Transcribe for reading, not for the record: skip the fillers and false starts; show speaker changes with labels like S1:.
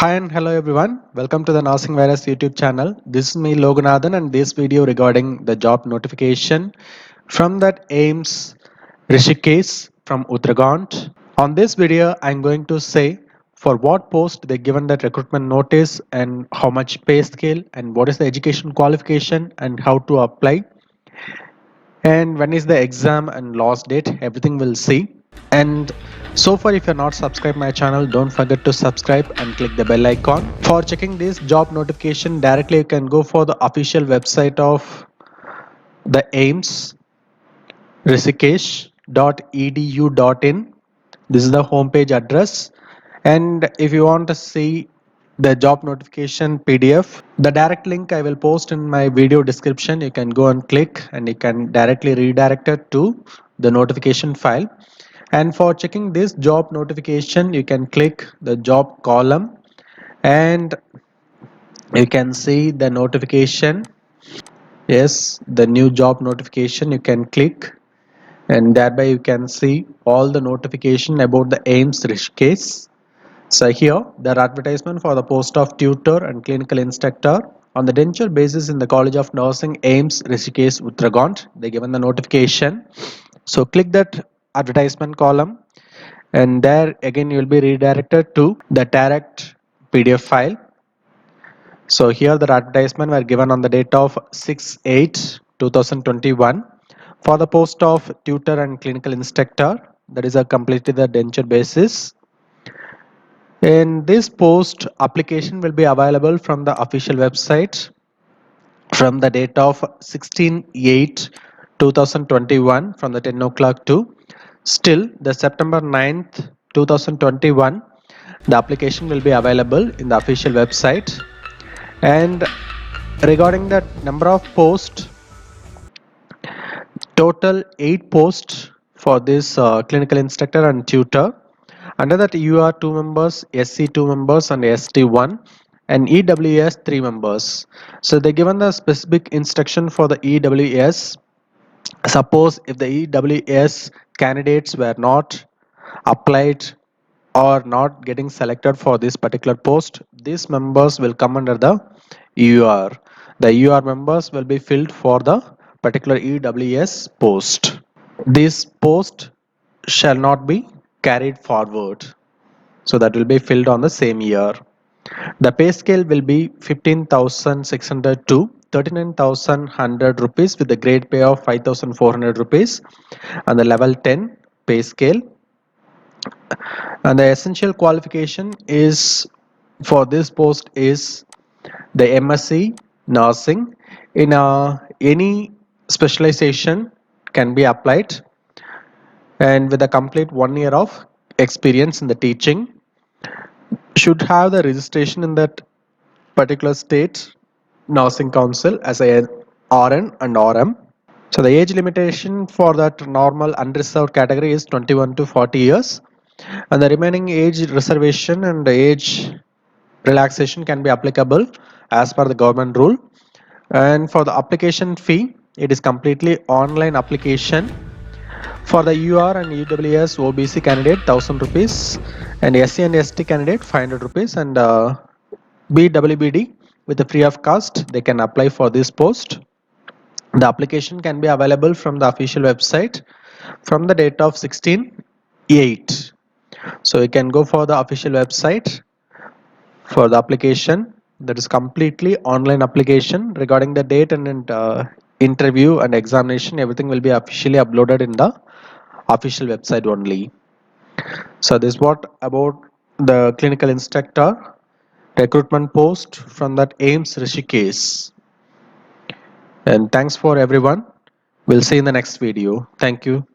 S1: Hi and hello everyone. Welcome to the Nursing Virus YouTube channel. This is me Loganathan and this video regarding the job notification from that AIMS Rishikesh from Uttarakhand. On this video, I'm going to say for what post they given that recruitment notice and how much pay scale and what is the education qualification and how to apply and when is the exam and last date. Everything we'll see. And so far, if you're not subscribed my channel, don't forget to subscribe and click the bell icon. For checking this job notification directly, you can go for the official website of the AIMS rishikesh.edu.in. This is the homepage address. And if you want to see the job notification PDF, the direct link I will post in my video description. You can go and click and you can directly redirect it to the notification file. And for checking this job notification, you can click the job column and you can see the notification. Yes, the new job notification you can click and thereby you can see all the notification about the AIMS Rishikesh. So here there are advertisement for the post of tutor and clinical instructor on the denture basis in the College of Nursing AIMS Rishikesh Uttarakhand. They given the notification. So click that advertisement column and there again you will be redirected to the direct PDF file. So here the advertisement were given on the date of 6/8/2021 for the post of tutor and clinical instructor, that is a completely the denture basis. In this post, application will be available from the official website from the date of 16/8/2021 from the 10 o'clock to still the September 9th 2021. The application will be available in the official website. And regarding the number of posts, total 8 posts for this clinical instructor and tutor. Under that UR 2 members, SC 2 members and ST 1 and EWS 3 members. So they given the specific instruction for the EWS. Suppose if the EWS candidates were not applied or not getting selected for this particular post, these members will come under the UR. The UR members will be filled for the particular EWS post. This post shall not be carried forward. So that will be filled on the same year. The pay scale will be 15,600 to 39,100 rupees with the grade pay of 5,400 rupees and the level 10 pay scale. And the essential qualification is for this post is the MSc nursing in any specialization can be applied and with a complete 1 year of experience in the teaching, should have the registration in that particular state nursing council as a RN and RM. So the age limitation for that normal unreserved category is 21 to 40 years and the remaining age reservation and age relaxation can be applicable as per the government rule. And for the application fee, it is completely online application. For the UR and EWS OBC candidate 1000 rupees and SC and ST candidate 500 rupees and BWBD with a free of cost they can apply for this post. The application can be available from the official website from the date of 16/8. So you can go for the official website for the application. That is completely online application. Regarding the date and interview and examination, everything will be officially uploaded in the official website only. So this is what about the clinical instructor recruitment post from that AIMS Rishikesh. And thanks for everyone. We'll see you in the next video. Thank you.